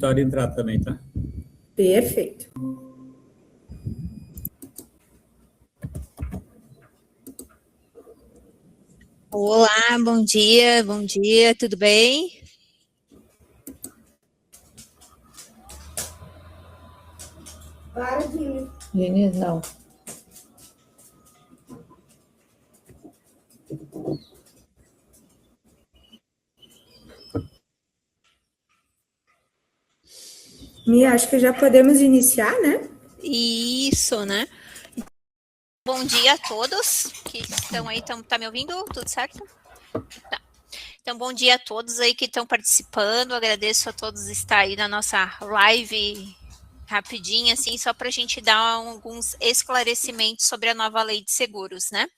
Vitória entrar também, tá? Perfeito. Olá, bom dia, tudo bem? Claro, Diniz, não. Mia, acho que já podemos iniciar, né? Isso, né? Bom dia a todos que estão aí, tá me ouvindo? Tudo certo? Tá. Então, bom dia a todos aí que estão participando, agradeço a todos estar aí na nossa live rapidinho, assim, só para a gente dar alguns esclarecimentos sobre a nova lei de seguros, né?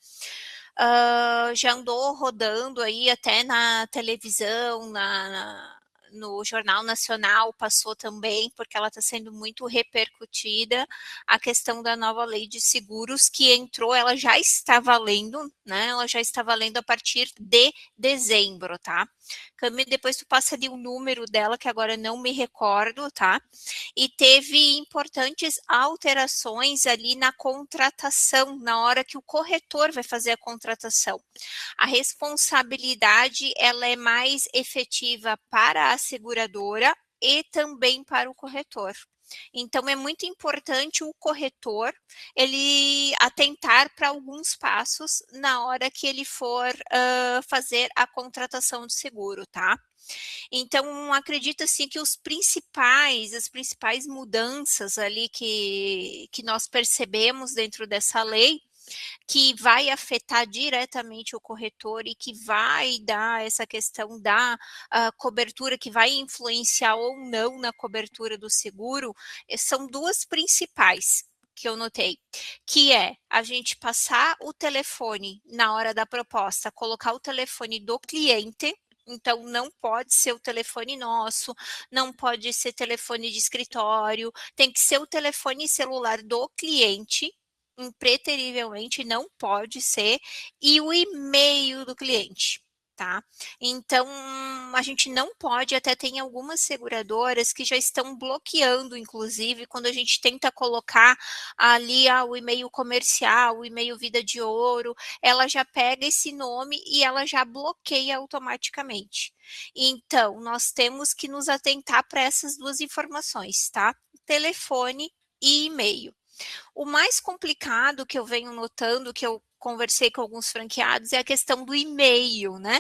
Já andou rodando aí até na televisão, no Jornal Nacional, passou também, porque ela está sendo muito repercutida, a questão da nova lei de seguros que entrou, ela já está valendo, né? Ela já está valendo a partir de dezembro, tá? Camille, depois tu passa ali o número dela, que agora não me recordo, tá? E teve importantes alterações ali na contratação, na hora que o corretor vai fazer a contratação. A responsabilidade, ela é mais efetiva para a seguradora e também para o corretor. Então, é muito importante o corretor, ele atentar para alguns passos na hora que ele for fazer a contratação de seguro, tá? Então, acredito assim que as principais mudanças ali que nós percebemos dentro dessa lei, que vai afetar diretamente o corretor e que vai dar essa questão da cobertura, que vai influenciar ou não na cobertura do seguro, são duas principais que eu notei, que é a gente passar o telefone na hora da proposta, colocar o telefone do cliente. Então, não pode ser o telefone nosso, não pode ser telefone de escritório, tem que ser o telefone celular do cliente, impreterivelmente não pode ser, e o e-mail do cliente, tá? Então, a gente não pode, até tem algumas seguradoras que já estão bloqueando, inclusive, quando a gente tenta colocar ali o e-mail comercial, o e-mail Vida de Ouro, ela já pega esse nome e ela já bloqueia automaticamente. Então, nós temos que nos atentar para essas duas informações, tá? Telefone e e-mail. O mais complicado que eu venho notando, que eu conversei com alguns franqueados, é a questão do e-mail, né?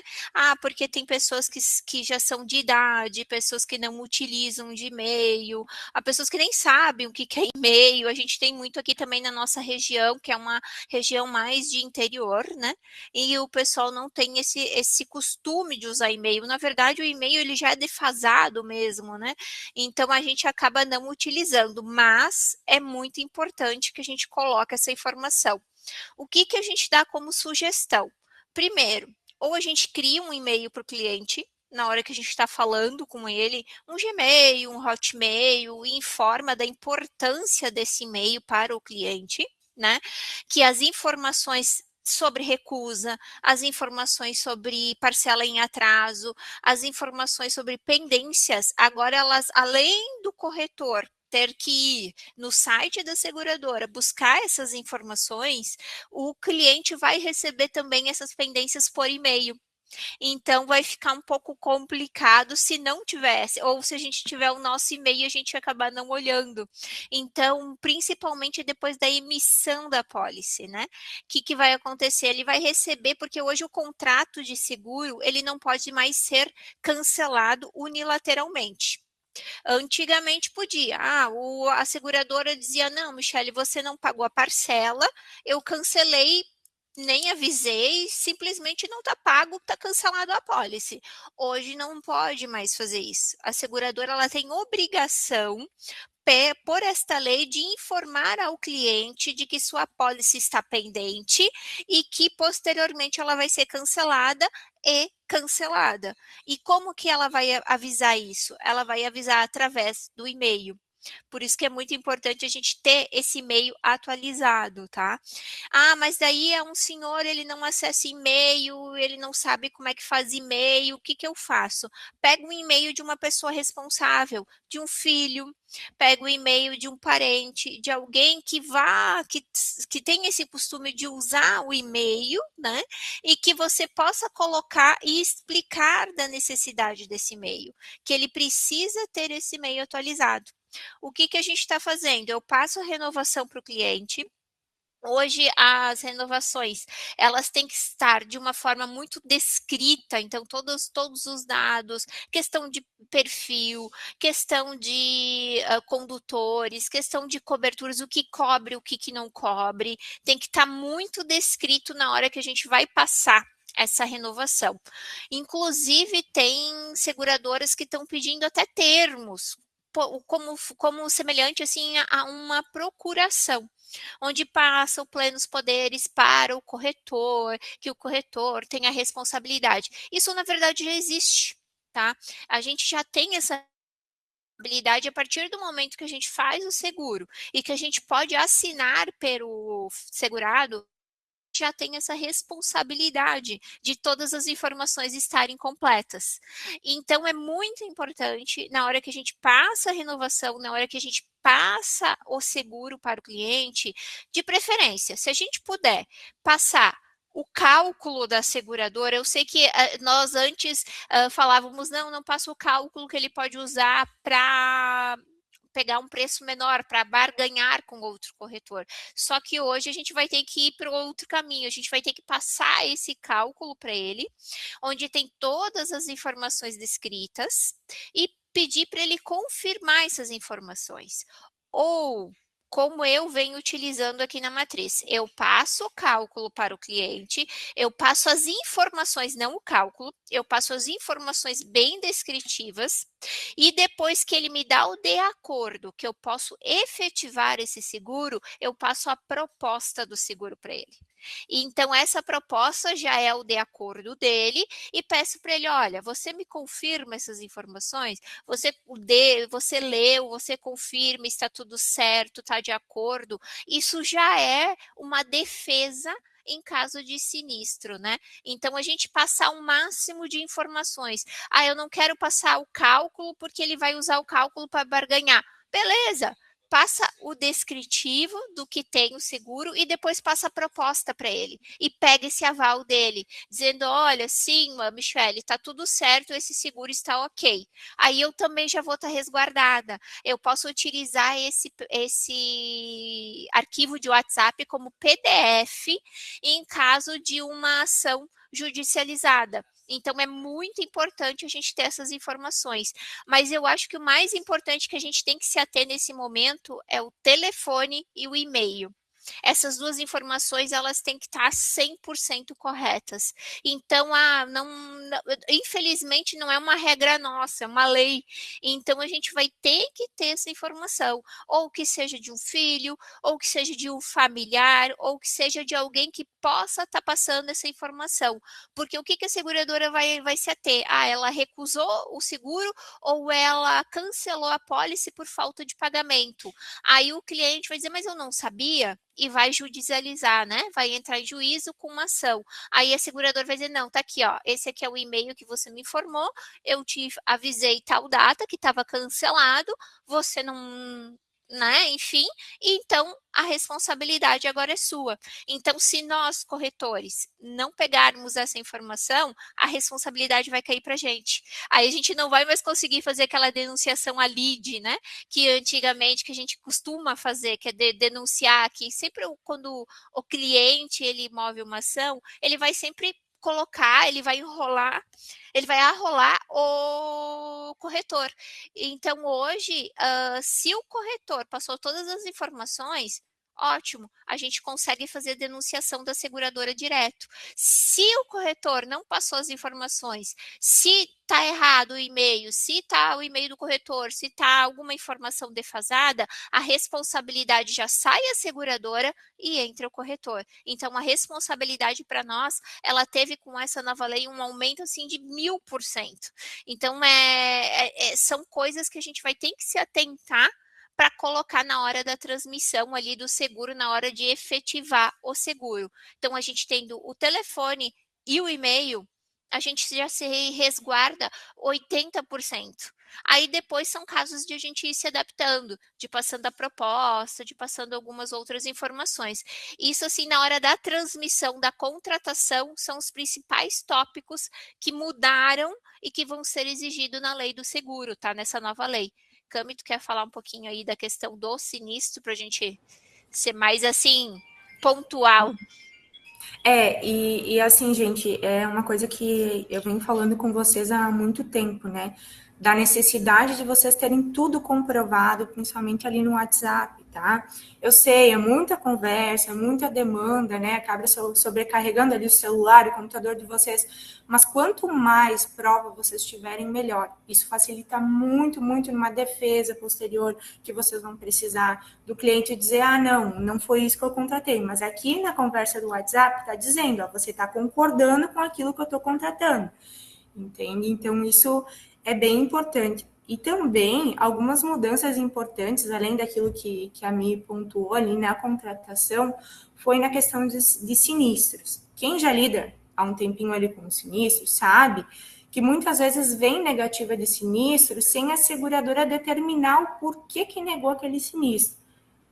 Porque tem pessoas que já são de idade, pessoas que não utilizam de e-mail, há pessoas que nem sabem o que é e-mail. A gente tem muito aqui também na nossa região, que é uma região mais de interior, né? E o pessoal não tem esse costume de usar e-mail. Na verdade, o e-mail ele já é defasado mesmo, né? Então, a gente acaba não utilizando, mas é muito importante que a gente coloque essa informação. O que a gente dá como sugestão? Primeiro, ou a gente cria um e-mail para o cliente, na hora que a gente está falando com ele, um Gmail, um Hotmail, e informa da importância desse e-mail para o cliente, né? Que as informações sobre recusa, as informações sobre parcela em atraso, as informações sobre pendências, agora elas, além do corretor ter que ir no site da seguradora buscar essas informações, o cliente vai receber também essas pendências por e-mail. Então, vai ficar um pouco complicado se não tivesse, ou se a gente tiver o nosso e-mail, a gente acabar não olhando. Então, principalmente depois da emissão da pólice, né? O que vai acontecer? Ele vai receber, porque hoje o contrato de seguro, ele não pode mais ser cancelado unilateralmente. Antigamente podia. A seguradora dizia, não, Michele, você não pagou a parcela, eu cancelei, nem avisei, simplesmente não está pago, está cancelado a pólice. Hoje não pode mais fazer isso. A seguradora ela tem obrigação por esta lei de informar ao cliente de que sua pólice está pendente e que posteriormente ela vai ser cancelada e cancelada. E como que ela vai avisar isso? Ela vai avisar através do e-mail. Por isso que é muito importante a gente ter esse e-mail atualizado, tá? Ah, mas daí é um senhor, ele não acessa e-mail, ele não sabe como é que faz e-mail, o que que eu faço? Pego um e-mail de uma pessoa responsável, de um filho, pego o e-mail de um parente, de alguém que tem esse costume de usar o e-mail, né? E que você possa colocar e explicar da necessidade desse e-mail, que ele precisa ter esse e-mail atualizado. O que que a gente está fazendo? Eu passo a renovação para o cliente. Hoje as renovações, elas têm que estar de uma forma muito descrita, então todos os dados, questão de perfil, questão de condutores, questão de coberturas, o que cobre, o que não cobre, tem que estar muito descrito na hora que a gente vai passar essa renovação. Inclusive, tem seguradoras que estão pedindo até termos, como semelhante assim a uma procuração, onde passam plenos poderes para o corretor, que o corretor tenha responsabilidade. Isso, na verdade, já existe, tá? A gente já tem essa habilidade a partir do momento que a gente faz o seguro e que a gente pode assinar pelo segurado, já tem essa responsabilidade de todas as informações estarem completas. Então, é muito importante, na hora que a gente passa a renovação, na hora que a gente passa o seguro para o cliente, de preferência, se a gente puder passar o cálculo da seguradora, eu sei que nós antes falávamos, não passa o cálculo que ele pode usar para pegar um preço menor, para barganhar com outro corretor. Só que hoje a gente vai ter que ir para outro caminho, a gente vai ter que passar esse cálculo para ele, onde tem todas as informações descritas, e pedir para ele confirmar essas informações. Ou, como eu venho utilizando aqui na matriz, eu passo o cálculo para o cliente, eu passo as informações, não o cálculo, eu passo as informações bem descritivas, e depois que ele me dá o de acordo, que eu posso efetivar esse seguro, eu passo a proposta do seguro para ele. Então, essa proposta já é o de acordo dele, e peço para ele: olha, você me confirma essas informações? Você leu, você confirma, está tudo certo, está de acordo? Isso já é uma defesa em caso de sinistro, né? Então, a gente passar o máximo de informações. Ah, eu não quero passar o cálculo porque ele vai usar o cálculo para barganhar. Beleza, passa o descritivo do que tem o seguro e depois passa a proposta para ele. E pega esse aval dele, dizendo: olha, sim, Michele, está tudo certo, esse seguro está ok. Aí eu também já vou estar resguardada. Eu posso utilizar esse arquivo de WhatsApp como PDF em caso de uma ação judicializada. Então, é muito importante a gente ter essas informações. Mas eu acho que o mais importante que a gente tem que se ater nesse momento é o telefone e o e-mail. Essas duas informações, elas têm que estar 100% corretas. Então, infelizmente, não é uma regra nossa, é uma lei. Então, a gente vai ter que ter essa informação. Ou que seja de um filho, ou que seja de um familiar, ou que seja de alguém que possa estar passando essa informação. Porque o que a seguradora vai se ater? Ah, ela recusou o seguro ou ela cancelou a pólice por falta de pagamento. Aí o cliente vai dizer: mas eu não sabia, e vai judicializar, né? Vai entrar em juízo com uma ação. Aí a seguradora vai dizer: não, tá aqui, ó, esse aqui é o e-mail que você me informou, eu te avisei tal data que estava cancelado, você não, né? Enfim, então a responsabilidade agora é sua. Então, se nós, corretores, não pegarmos essa informação, a responsabilidade vai cair para a gente. Aí a gente não vai mais conseguir fazer aquela denunciação a lead, né? Que antigamente que a gente costuma fazer, que é denunciar, que sempre quando o cliente ele move uma ação, ele vai sempre colocar, ele vai arrolar o corretor. Então, hoje, se o corretor passou todas as informações, ótimo, a gente consegue fazer denunciação da seguradora direto. Se o corretor não passou as informações, se está errado o e-mail, se está o e-mail do corretor, se está alguma informação defasada, a responsabilidade já sai a seguradora e entra o corretor. Então, a responsabilidade para nós, ela teve com essa nova lei um aumento assim de 1000%. Então, são coisas que a gente vai ter que se atentar para colocar na hora da transmissão ali do seguro, na hora de efetivar o seguro. Então, a gente tendo o telefone e o e-mail, a gente já se resguarda 80%. Aí depois são casos de a gente ir se adaptando, de passando a proposta, de passando algumas outras informações. Isso, assim, na hora da transmissão, da contratação, são os principais tópicos que mudaram e que vão ser exigidos na lei do seguro, tá? Nessa nova lei. Cami, tu quer falar um pouquinho aí da questão do sinistro para a gente ser mais, assim, pontual? E assim, gente, é uma coisa que eu venho falando com vocês há muito tempo, né? Da necessidade de vocês terem tudo comprovado, principalmente ali no WhatsApp, tá? Eu sei, é muita conversa, muita demanda, né? Acaba sobrecarregando ali o celular, o computador de vocês, mas quanto mais prova vocês tiverem, melhor. Isso facilita muito, muito numa defesa posterior, que vocês vão precisar do cliente dizer, ah, não foi isso que eu contratei, mas aqui na conversa do WhatsApp está dizendo, ó, você está concordando com aquilo que eu estou contratando, entende? Então, isso é bem importante. E também, algumas mudanças importantes, além daquilo que a Mi pontuou ali na contratação, foi na questão de sinistros. Quem já lida há um tempinho ali com sinistros, sabe que muitas vezes vem negativa de sinistro sem a seguradora determinar o porquê que negou aquele sinistro.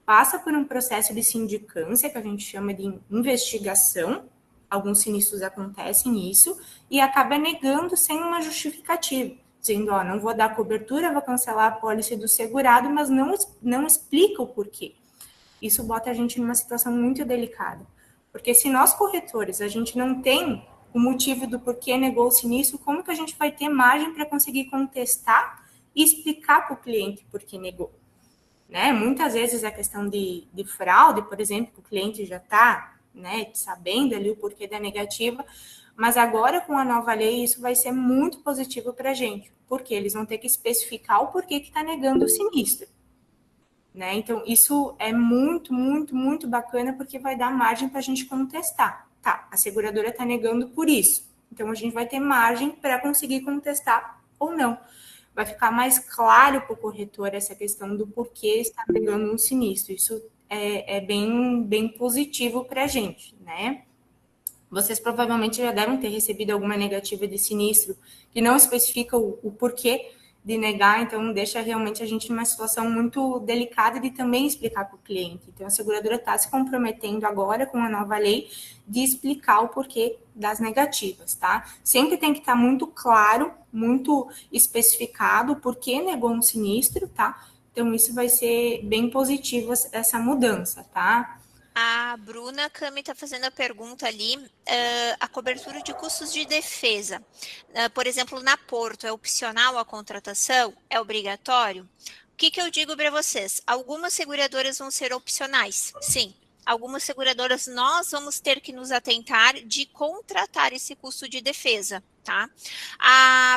Passa por um processo de sindicância, que a gente chama de investigação, alguns sinistros acontecem isso, e acaba negando sem uma justificativa, dizendo, ó, não vou dar cobertura, vou cancelar a pólice do segurado, mas não explica o porquê. Isso bota a gente numa situação muito delicada, porque se nós corretores, a gente não tem o motivo do porquê negou o sinistro, como que a gente vai ter margem para conseguir contestar e explicar para o cliente por que negou? Né? Muitas vezes a questão de fraude, por exemplo, que o cliente já está, né, sabendo ali o porquê da negativa, mas agora com a nova lei isso vai ser muito positivo para a gente, porque eles vão ter que especificar o porquê que está negando o sinistro. Né? Então, isso é muito, muito, muito bacana, porque vai dar margem para a gente contestar. Tá, a seguradora está negando por isso. Então, a gente vai ter margem para conseguir contestar ou não. Vai ficar mais claro para o corretor essa questão do porquê está negando um sinistro. Isso é bem, bem positivo para a gente, né? Vocês provavelmente já devem ter recebido alguma negativa de sinistro que não especifica o porquê de negar, então deixa realmente a gente numa situação muito delicada de também explicar para o cliente. Então, a seguradora está se comprometendo agora com a nova lei de explicar o porquê das negativas, tá? Sempre tem que estar muito claro, muito especificado o porquê negou um sinistro, tá? Então, isso vai ser bem positivo, essa mudança, tá? A Bruna Cami está fazendo a pergunta ali, a cobertura de custos de defesa. Por exemplo, na Porto, é opcional a contratação? É obrigatório? O que eu digo para vocês? Algumas seguradoras vão ser opcionais, sim. Algumas seguradoras nós vamos ter que nos atentar de contratar esse custo de defesa, tá?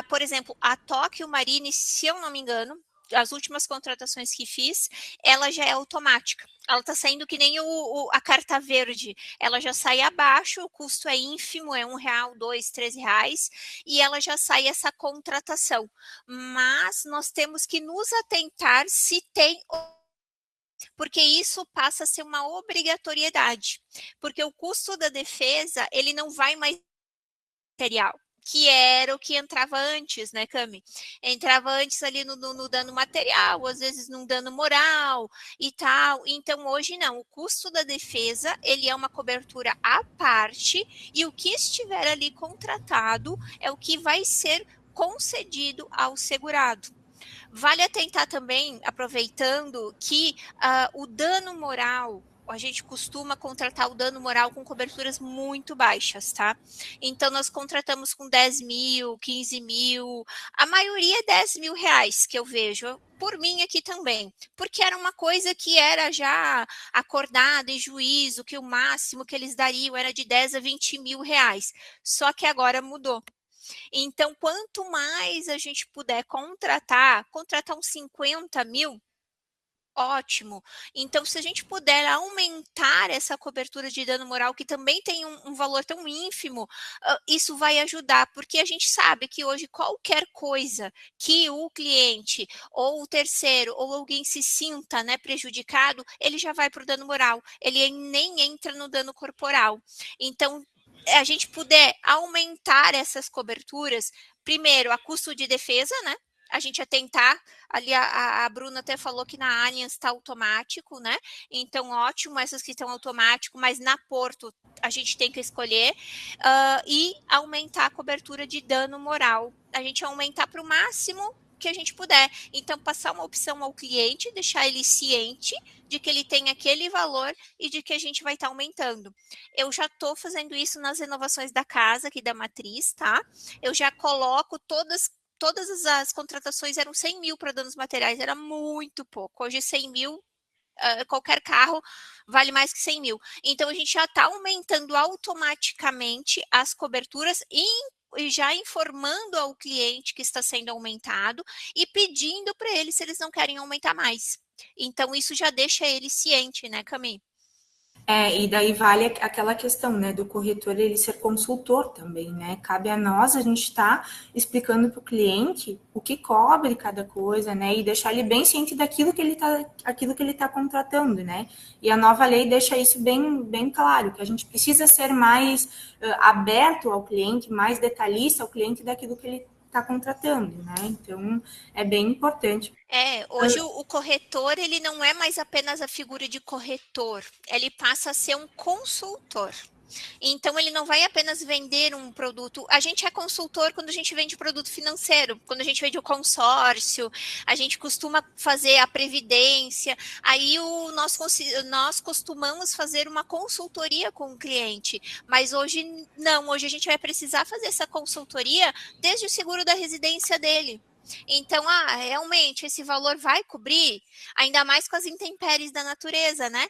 Por exemplo, a Tóquio Marine, se eu não me engano, as últimas contratações que fiz, ela já é automática. Ela está saindo que nem a carta verde. Ela já sai abaixo, o custo é ínfimo, é R$1, R$2, R$3, e ela já sai essa contratação. Mas nós temos que nos atentar se tem, porque isso passa a ser uma obrigatoriedade. Porque o custo da defesa, ele não vai mais material, que era o que entrava antes, né, Cami? Entrava antes ali no dano material, às vezes num dano moral e tal. Então, hoje não. O custo da defesa, ele é uma cobertura à parte e o que estiver ali contratado é o que vai ser concedido ao segurado. Vale atentar também, aproveitando, que o dano moral, a gente costuma contratar o dano moral com coberturas muito baixas, tá? Então, nós contratamos com 10 mil, 15 mil, a maioria é 10 mil reais que eu vejo, por mim aqui também, porque era uma coisa que era já acordada em juízo, que o máximo que eles dariam era de 10 a 20 mil reais, só que agora mudou. Então, quanto mais a gente puder contratar uns 50 mil, ótimo. Então, se a gente puder aumentar essa cobertura de dano moral, que também tem um valor tão ínfimo, isso vai ajudar, porque a gente sabe que hoje qualquer coisa que o cliente ou o terceiro ou alguém se sinta, né, prejudicado, ele já vai para o dano moral, ele nem entra no dano corporal. Então, a gente puder aumentar essas coberturas, primeiro, a custo de defesa, né? A gente ia tentar, ali a Bruna até falou que na Allianz está automático, né? Então, ótimo, essas que estão automático, mas na Porto a gente tem que escolher, e aumentar a cobertura de dano moral. A gente aumentar para o máximo que a gente puder. Então, passar uma opção ao cliente, deixar ele ciente de que ele tem aquele valor e de que a gente vai estar aumentando. Eu já estou fazendo isso nas renovações da casa, aqui da matriz, tá? Eu já coloco todas as contratações eram 100 mil para danos materiais, era muito pouco. Hoje 100 mil, qualquer carro vale mais que 100 mil. Então, a gente já está aumentando automaticamente as coberturas e já informando ao cliente que está sendo aumentado e pedindo para ele se eles não querem aumentar mais. Então, isso já deixa ele ciente, né, Cami? E daí vale aquela questão, né, do corretor ele ser consultor também, né? Cabe a nós a gente estar explicando para o cliente o que cobre cada coisa, né? E deixar ele bem ciente daquilo que ele tá contratando, né? E a nova lei deixa isso bem claro, que a gente precisa ser mais aberto ao cliente, mais detalhista ao cliente daquilo que ele está contratando, né? Então é bem importante. Hoje o corretor, ele não é mais apenas a figura de corretor, ele passa a ser um consultor. Então, ele não vai apenas vender um produto. A gente é consultor quando a gente vende produto financeiro, quando a gente vende o consórcio, a gente costuma fazer a previdência. Aí, nós costumamos fazer uma consultoria com o cliente. Mas hoje, não. Hoje, a gente vai precisar fazer essa consultoria desde o seguro da residência dele. Então, realmente, esse valor vai cobrir, ainda mais com as intempéries da natureza, né?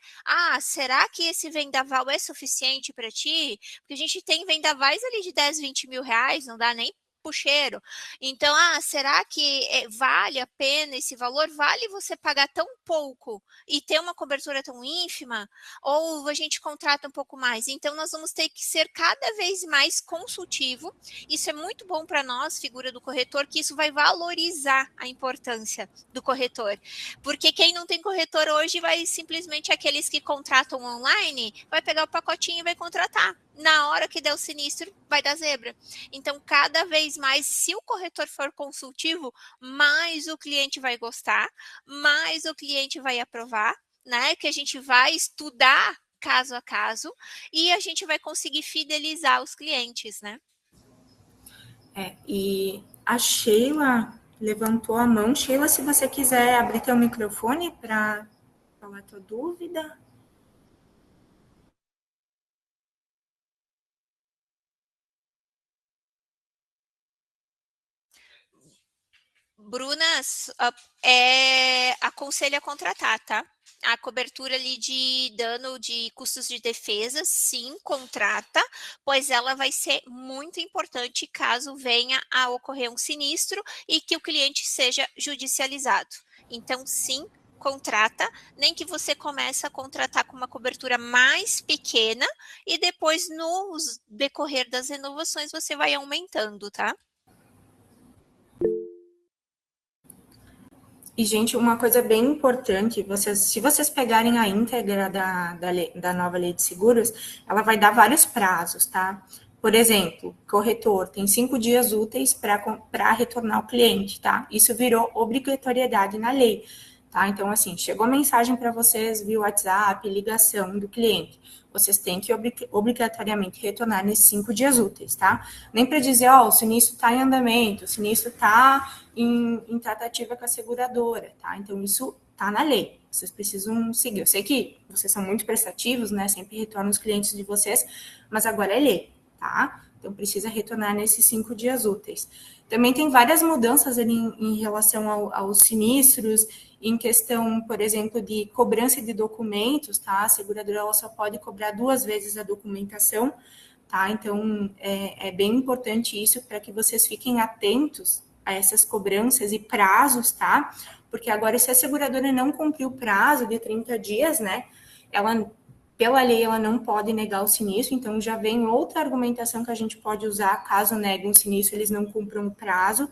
Será que esse vendaval é suficiente para ti? Porque a gente tem vendavais ali de 10, 20 mil reais, não dá nem puxeiro. Então, será que vale a pena esse valor? Vale você pagar tão pouco e ter uma cobertura tão ínfima? Ou a gente contrata um pouco mais? Então, nós vamos ter que ser cada vez mais consultivo. Isso é muito bom para nós, figura do corretor, que isso vai valorizar a importância do corretor. Porque quem não tem corretor hoje vai simplesmente aqueles que contratam online, vai pegar o pacotinho e vai contratar. Na hora que der o sinistro, vai dar zebra. Então, cada vez mais, se o corretor for consultivo, mais o cliente vai gostar, mais o cliente vai aprovar, né? Que a gente vai estudar caso a caso e a gente vai conseguir fidelizar os clientes, né? E a Sheila levantou a mão. Sheila, se você quiser abrir teu microfone para falar tua dúvida. Bruna, aconselho a contratar, tá? A cobertura ali de dano de custos de defesa, sim, contrata, pois ela vai ser muito importante caso venha a ocorrer um sinistro e que o cliente seja judicializado. Então, sim, contrata, nem que você comece a contratar com uma cobertura mais pequena e depois, no decorrer das renovações, você vai aumentando, tá? E, gente, uma coisa bem importante, se vocês pegarem a íntegra da nova lei de seguros, ela vai dar vários prazos, tá? Por exemplo, corretor tem 5 dias úteis para retornar o cliente, tá? Isso virou obrigatoriedade na lei, tá? Então, assim, chegou mensagem para vocês via WhatsApp, ligação do cliente. Vocês têm que obrigatoriamente retornar nesses 5 dias úteis, tá? Nem para dizer, o sinistro está em andamento, o sinistro está em tratativa com a seguradora, tá? Então, isso tá na lei. Vocês precisam seguir. Eu sei que vocês são muito prestativos, né? Sempre retornam os clientes de vocês, mas agora é lei, tá? Então, precisa retornar nesses 5 dias úteis. Também tem várias mudanças ali em relação aos sinistros, em questão, por exemplo, de cobrança de documentos, tá? A seguradora ela só pode cobrar 2 vezes a documentação, tá? Então, é bem importante isso para que vocês fiquem atentos a essas cobranças e prazos, tá? Porque agora, se a seguradora não cumprir o prazo de 30 dias, né, ela, pela lei, ela não pode negar o sinistro, então já vem outra argumentação que a gente pode usar caso negue um sinistro, eles não cumpram o prazo,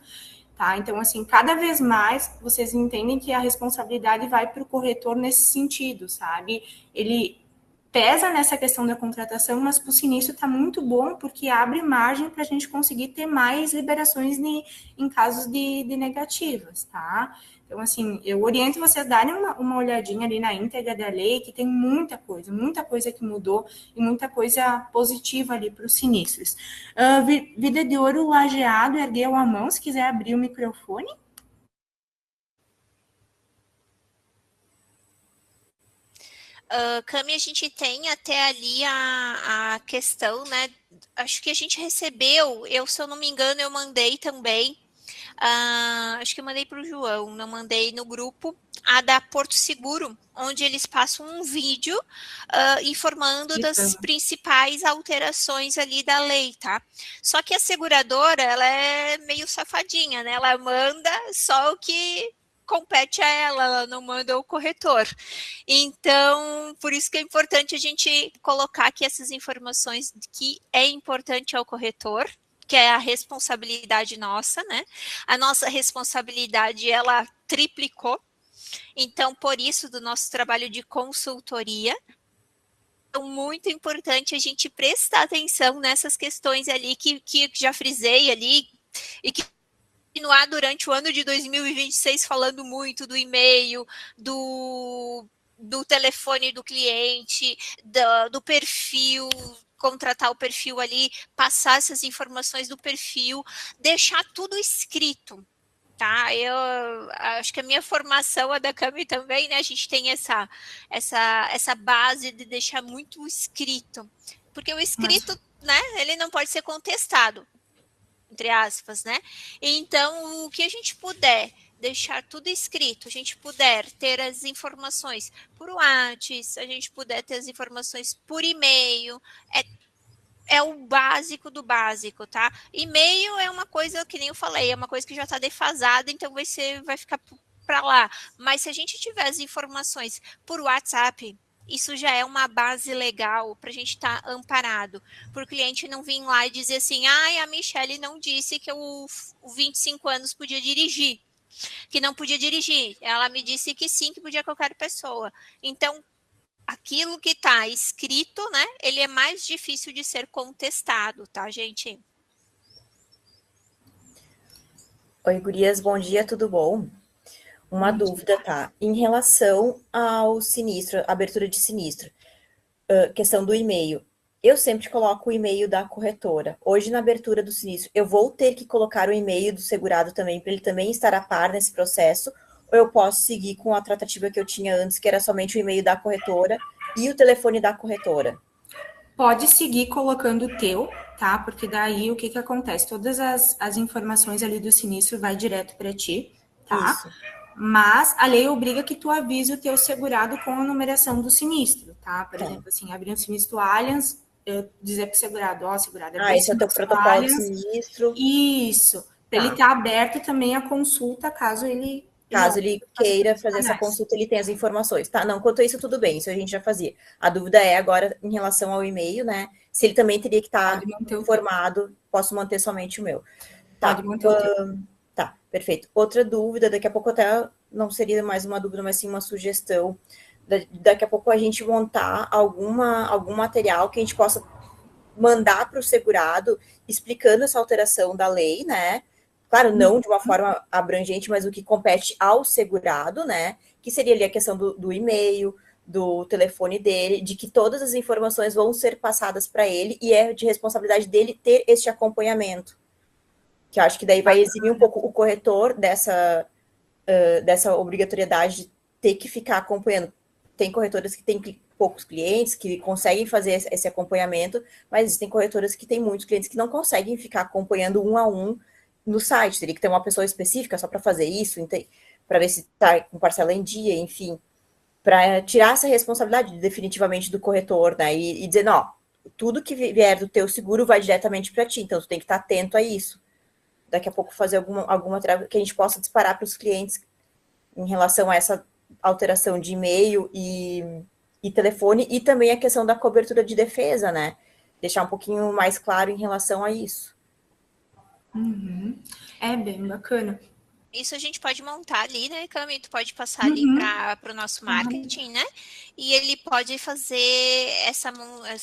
tá? Então, assim, cada vez mais vocês entendem que a responsabilidade vai para o corretor nesse sentido, sabe? Ele pesa nessa questão da contratação, mas para o sinistro está muito bom, porque abre margem para a gente conseguir ter mais liberações em casos de negativas, tá? Então, assim, eu oriento vocês a darem uma olhadinha ali na íntegra da lei, que tem muita coisa que mudou e muita coisa positiva ali para os sinistros. Vida de Ouro Lajeado, ergueu a mão, se quiser abrir o microfone. Cami, a gente tem até ali a questão, né? Acho que a gente recebeu, se eu não me engano, eu mandei também. Acho que eu mandei para o João, não mandei no grupo, a da Porto Seguro, onde eles passam um vídeo informando das principais alterações ali da lei, tá? Só que a seguradora, ela é meio safadinha, né? Ela manda só o que compete a ela não manda o corretor. Então, por isso que é importante a gente colocar aqui essas informações que é importante ao corretor, que é a responsabilidade nossa, né? A nossa responsabilidade, ela triplicou. Então, por isso, do nosso trabalho de consultoria, é muito importante a gente prestar atenção nessas questões ali que já frisei ali e que continuar durante o ano de 2026 falando muito do e-mail, do telefone do cliente, do perfil, contratar o perfil ali, passar essas informações do perfil, deixar tudo escrito, tá? Eu acho que a minha formação, a da Cami também, né? A gente tem essa base de deixar muito escrito, porque o escrito, né? Ele não pode ser contestado, entre aspas, né? Então, o que a gente puder deixar tudo escrito, a gente puder ter as informações por WhatsApp, a gente puder ter as informações por e-mail, é o básico do básico, tá? E-mail é uma coisa, que nem eu falei, é uma coisa que já está defasada, então vai ficar para lá. Mas se a gente tiver as informações por WhatsApp, isso já é uma base legal para a gente estar amparado. Para o cliente não vir lá e dizer assim, a Michelle não disse que eu, 25 anos, podia dirigir, que não podia dirigir. Ela me disse que sim, que podia qualquer pessoa. Então, aquilo que está escrito, né, ele é mais difícil de ser contestado, tá, gente? Oi, gurias, bom dia, tudo bom? Uma dúvida, tá? Em relação ao sinistro, abertura de sinistro, questão do e-mail. Eu sempre coloco o e-mail da corretora. Hoje, na abertura do sinistro, eu vou ter que colocar o e-mail do segurado também, para ele também estar a par nesse processo, ou eu posso seguir com a tratativa que eu tinha antes, que era somente o e-mail da corretora e o telefone da corretora? Pode seguir colocando o teu, tá? Porque daí o que acontece? Todas as informações ali do sinistro vai direto para ti, tá? Isso. Mas a lei obriga que tu avise o teu segurado com a numeração do sinistro, tá? Por exemplo, assim, abrir um sinistro Allianz, eu dizer pro segurado, ó, segurado, esse é o teu protocolo de sinistro. Isso. Para ele estar aberto também a consulta, caso ele queira fazer essa consulta, ele tem as informações. Tá, não, quanto a isso, tudo bem, isso a gente já fazia. A dúvida é agora em relação ao e-mail, né? Se ele também teria que estar informado, posso manter somente o meu. Tá, pode manter o teu. Tá, perfeito. Outra dúvida, daqui a pouco até não seria mais uma dúvida, mas sim uma sugestão. Daqui a pouco a gente montar algum material que a gente possa mandar para o segurado explicando essa alteração da lei, né? Claro, não de uma forma abrangente, mas o que compete ao segurado, né? Que seria ali a questão do e-mail, do telefone dele, de que todas as informações vão ser passadas para ele e é de responsabilidade dele ter este acompanhamento. Que eu acho que daí vai eximir um pouco o corretor dessa obrigatoriedade de ter que ficar acompanhando. Tem corretoras que têm poucos clientes, que conseguem fazer esse acompanhamento, mas existem corretoras que têm muitos clientes que não conseguem ficar acompanhando um a um no site. Teria que ter uma pessoa específica só para fazer isso, para ver se está com parcela em dia, enfim, para tirar essa responsabilidade definitivamente do corretor, né? E dizer, não, tudo que vier do teu seguro vai diretamente para ti, então tu tem que estar atento a isso. daqui a pouco fazer alguma tarefa que a gente possa disparar para os clientes em relação a essa alteração de e-mail e telefone, e também a questão da cobertura de defesa, né? Deixar um pouquinho mais claro em relação a isso. Uhum. É bem bacana. Isso a gente pode montar ali, né, Cami? Tu pode passar ali para o nosso marketing, né? E ele pode fazer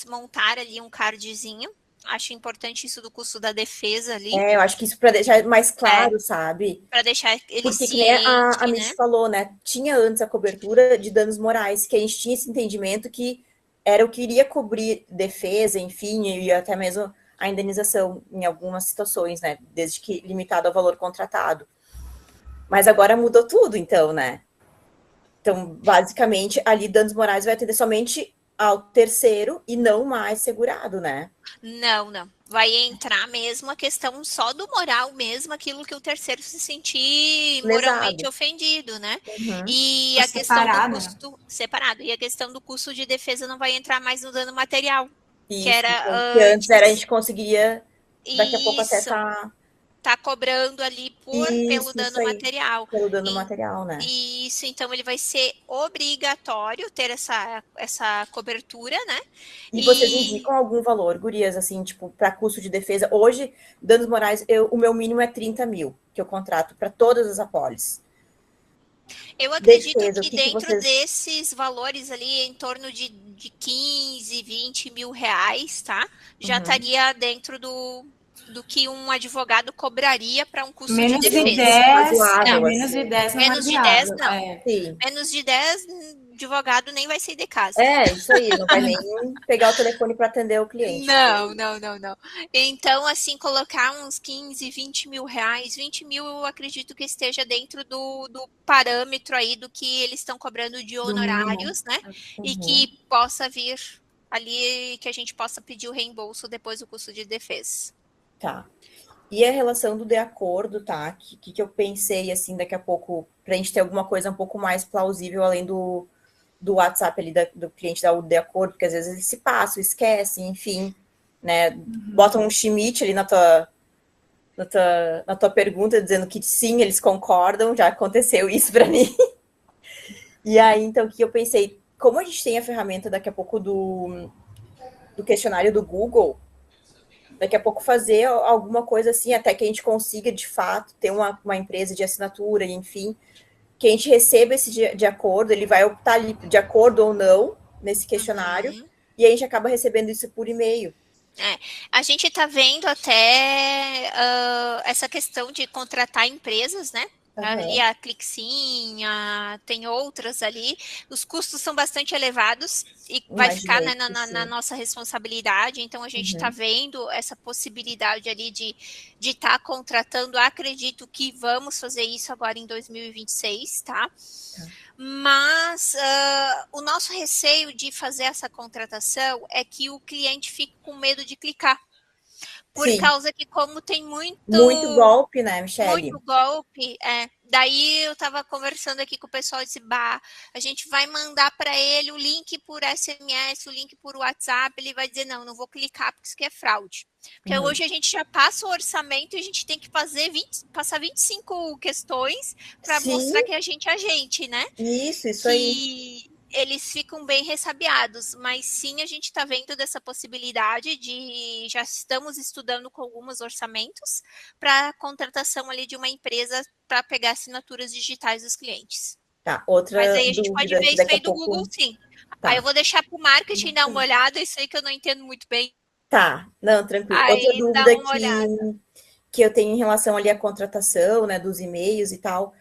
montar ali um cardzinho. Acho importante isso do custo da defesa ali. Eu acho que isso para deixar mais claro, sabe? Para deixar ele porque ciente, que nem a Mitch né? falou, né? Tinha antes a cobertura de danos morais, que a gente tinha esse entendimento que era o que iria cobrir defesa, enfim, e até mesmo a indenização em algumas situações, né? Desde que limitado ao valor contratado. Mas agora mudou tudo, então, né? Então, basicamente, ali danos morais vai atender somente ao terceiro e não mais segurado, né? Não. Vai entrar mesmo a questão só do moral mesmo, aquilo que o terceiro se sentir moralmente ofendido, né? Uhum. E a questão do custo separado. E a questão do custo de defesa não vai entrar mais no dano material. Isso, que era que antes a gente conseguiria daqui a pouco até tá cobrando ali pelo dano material. Pelo dano material, né? Isso, então ele vai ser obrigatório ter essa cobertura, né? E vocês indicam algum valor, gurias, assim, tipo, para custo de defesa? Hoje, danos morais, o meu mínimo é 30 mil, que eu contrato para todas as apólices. Eu acredito que dentro vocês... desses valores ali, em torno de 15, 20 mil reais, tá? Já estaria dentro do que um advogado cobraria para um custo de defesa. Menos de 10 não. Menos de 10 não. Menos de 10, advogado nem vai sair de casa. Isso aí, não vai nem pegar o telefone para atender o cliente. Não. Então, assim, colocar uns 15, 20 mil reais, 20 mil eu acredito que esteja dentro do parâmetro aí do que eles estão cobrando de honorários, né? E que possa vir ali, que a gente possa pedir o reembolso depois do custo de defesa. Tá. E a relação do de acordo, tá? Que eu pensei, assim, daqui a pouco, para a gente ter alguma coisa um pouco mais plausível, além do WhatsApp ali do cliente da de acordo, porque às vezes eles se passam, esquecem, enfim, né? Botam um Schmidt ali na tua pergunta, dizendo que sim, eles concordam, já aconteceu isso para mim. E aí, então, que eu pensei, como a gente tem a ferramenta daqui a pouco do questionário do Google, daqui a pouco fazer alguma coisa assim, até que a gente consiga, de fato, ter uma empresa de assinatura, enfim, que a gente receba esse de acordo, ele vai optar ali de acordo ou não nesse questionário, e a gente acaba recebendo isso por e-mail. A gente está vendo até essa questão de contratar empresas, né? Ali a Clixim, tem outras ali. Os custos são bastante elevados e vai ficar, né, na nossa responsabilidade. Então, a gente está vendo essa possibilidade ali de estar contratando. Acredito que vamos fazer isso agora em 2026, tá? Mas o nosso receio de fazer essa contratação é que o cliente fique com medo de clicar. Por causa que, como tem muito golpe, né, Michele? Muito golpe, Daí eu estava conversando aqui com o pessoal e disse, a gente vai mandar para ele o link por SMS, o link por WhatsApp, ele vai dizer, não vou clicar porque isso aqui é fraude. Porque hoje a gente já passa o orçamento e a gente tem que passar 25 questões para mostrar que a gente, né? Isso aí. Eles ficam bem ressabiados, mas sim, a gente está vendo dessa possibilidade já estamos estudando com alguns orçamentos para a contratação ali de uma empresa para pegar assinaturas digitais dos clientes. Tá, outra mas aí a gente pode ver isso aí do Google, sim. Tá. Aí eu vou deixar para o marketing dar uma olhada, isso aí que eu não entendo muito bem. Tá, não, tranquilo. Aí outra dúvida que eu tenho em relação ali à contratação, né, dos e-mails e tal.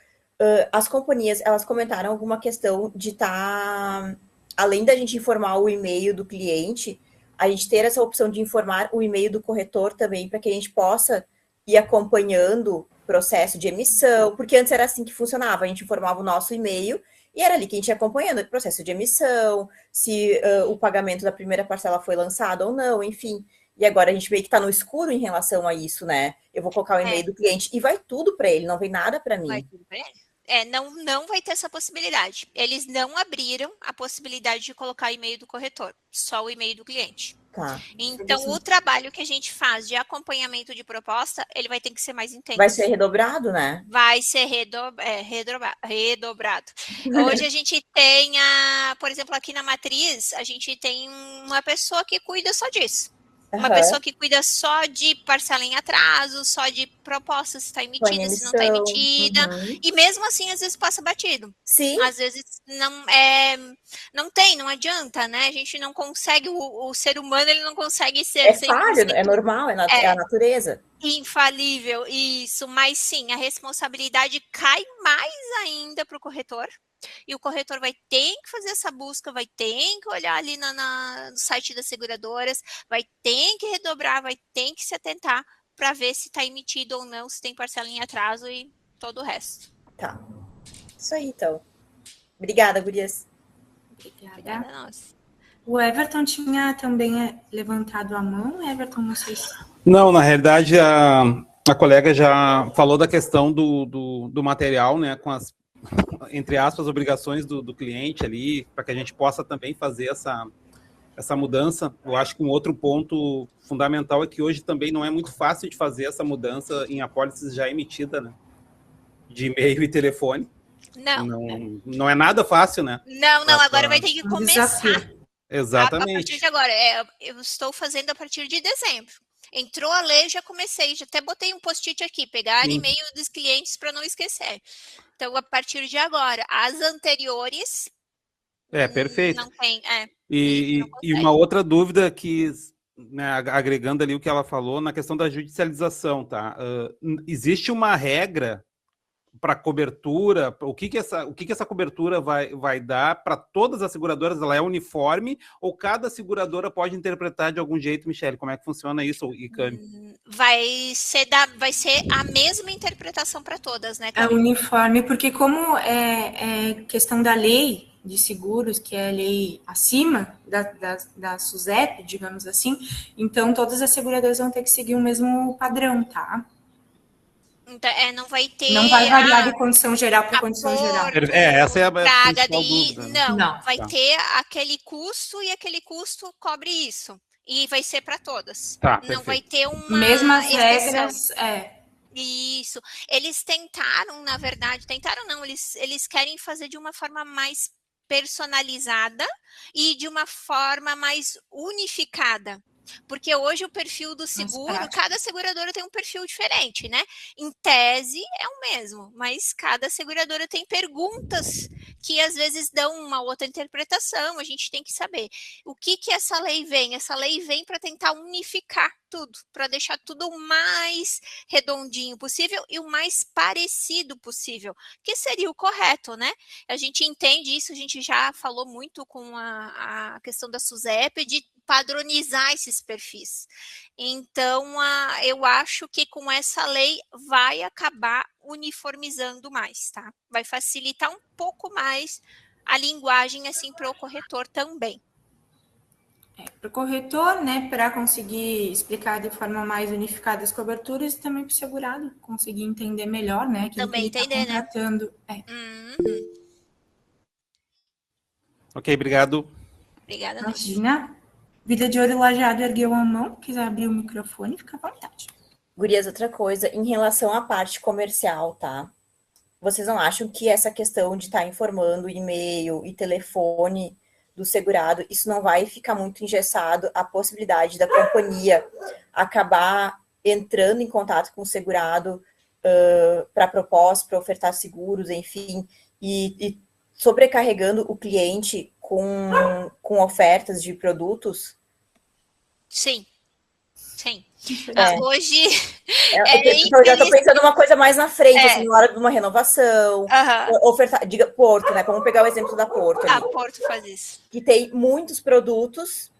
As companhias, elas comentaram alguma questão de estar, além da gente informar o e-mail do cliente, a gente ter essa opção de informar o e-mail do corretor também, para que a gente possa ir acompanhando o processo de emissão, porque antes era assim que funcionava, a gente informava o nosso e-mail e era ali que a gente ia acompanhando o processo de emissão, se o pagamento da primeira parcela foi lançado ou não, enfim. E agora a gente meio que está no escuro em relação a isso, né? Eu vou colocar o e-mail do cliente e vai tudo para ele, não vem nada para mim. Vai tudo para ele. Não vai ter essa possibilidade. Eles não abriram a possibilidade de colocar e-mail do corretor, só o e-mail do cliente. Tá. Então, o trabalho que a gente faz de acompanhamento de proposta, ele vai ter que ser mais intenso. Vai ser redobrado, né? Vai ser redobrado. Hoje a gente tem, por exemplo, aqui na Matriz, a gente tem uma pessoa que cuida só disso. Uma pessoa que cuida só de parcela em atraso, só de proposta, se está emitida, se não está emitida. E mesmo assim, às vezes passa batido. Sim. Às vezes não adianta, né? A gente não consegue, o ser humano, ele não consegue ser... É falho, é normal, é a natureza. Infalível, isso. Mas sim, a responsabilidade cai mais ainda para o corretor. E o corretor vai ter que fazer essa busca, vai ter que olhar ali no site das seguradoras, vai ter que redobrar, vai ter que se atentar para ver se está emitido ou não, se tem parcela em atraso e todo o resto. Tá. Isso aí, então. Obrigada, gurias. Obrigada a nós. O Everton tinha também levantado a mão, Everton, não sei se... Não, na realidade, a colega já falou da questão do material, né, com as, entre aspas, obrigações do cliente ali, para que a gente possa também fazer essa mudança. Eu acho que um outro ponto fundamental é que hoje também não é muito fácil de fazer essa mudança em apólices já emitida, né, de e-mail e telefone. Não é nada fácil, né? Não, agora vai ter que começar. Exatamente. A partir de agora, eu estou fazendo a partir de dezembro. Entrou a lei, já comecei, já até botei um post-it aqui, pegar e-mail dos clientes para não esquecer. Então, a partir de agora, as anteriores... perfeito. Não tem, E uma outra dúvida que, né, agregando ali o que ela falou, na questão da judicialização, tá? Existe uma regra para cobertura? O que essa cobertura vai dar para todas as seguradoras? Ela é uniforme ou cada seguradora pode interpretar de algum jeito, Michele? Como é que funciona isso, Icane? Vai ser a mesma interpretação para todas, né, Cami? É uniforme, porque como é questão da lei de seguros, que é a lei acima da SUSEP, digamos assim, então todas as seguradoras vão ter que seguir o mesmo padrão, tá? Então, não vai ter... Não vai variar de condição geral para condição geral. Essa é a principal dúvida. Não, vai ter aquele custo e aquele custo cobre isso. E vai ser para todas. Não vai ter uma mesmas exceção. Regras, Isso. Eles tentaram, na verdade, eles querem fazer de uma forma mais personalizada e de uma forma mais unificada. Porque hoje o perfil do seguro, cada seguradora tem um perfil diferente, né? Em tese é o mesmo, mas cada seguradora tem perguntas que às vezes dão uma outra interpretação, a gente tem que saber. O que essa lei vem? Essa lei vem para tentar unificar tudo, para deixar tudo o mais redondinho possível e o mais parecido possível, que seria o correto, né? A gente entende isso, a gente já falou muito com a questão da SUSEP, de padronizar esses perfis. Então, eu acho que com essa lei vai acabar uniformizando mais, tá? Vai facilitar um pouco mais a linguagem, assim, para o corretor também. Para o corretor, né, para conseguir explicar de forma mais unificada as coberturas e também para o segurado conseguir entender melhor, né? Também entender, né? Ok, obrigado. Obrigada. Imagina. Vida de Ouro Lajeado ergueu a mão, quiser abrir o microfone, fica à vontade. Gurias, outra coisa, em relação à parte comercial, tá? Vocês não acham que essa questão de estar informando e-mail e telefone do segurado, isso não vai ficar muito engessado, a possibilidade da companhia acabar entrando em contato com o segurado para proposta, para ofertar seguros, enfim, e sobrecarregando o cliente com ofertas de produtos? Sim. Hoje... eu já estou pensando uma coisa mais na frente, assim, na hora de uma renovação, ofertar, diga Porto, né? Vamos pegar o exemplo da Porto. A Porto faz isso. Que tem muitos produtos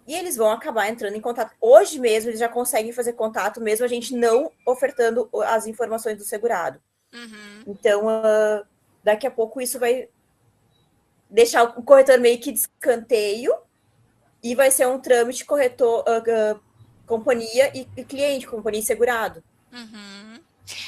e eles vão acabar entrando em contato. Hoje mesmo eles já conseguem fazer contato, mesmo a gente não ofertando as informações do segurado. Então, daqui a pouco isso vai deixar o corretor meio que de escanteio e vai ser um trâmite companhia e cliente, companhia e segurado.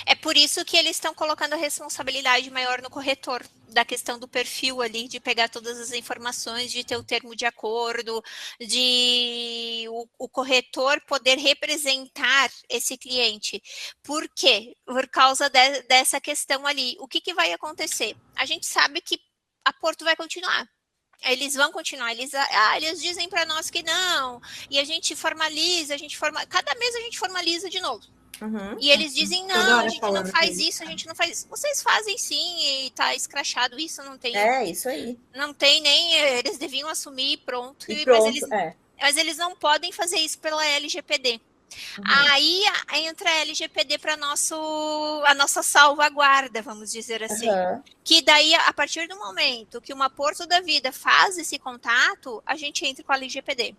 É por isso que eles estão colocando a responsabilidade maior no corretor, da questão do perfil ali, de pegar todas as informações, de ter o termo de acordo, de o corretor poder representar esse cliente. Por quê? Por causa dessa questão ali. O que vai acontecer? A gente sabe que a Porto vai continuar. Eles vão continuar, eles dizem para nós que não, e a gente formaliza, cada mês a gente formaliza de novo. E eles dizem, não, a gente não faz isso, a gente não faz isso. Vocês fazem sim, e tá escrachado isso, não tem... É, isso aí. Não tem nem... Eles deviam assumir pronto. Mas eles não podem fazer isso pela LGPD. Aí entra a LGPD para a nossa salvaguarda, vamos dizer assim. Que daí, a partir do momento que uma Porto da Vida faz esse contato, a gente entra com a LGPD.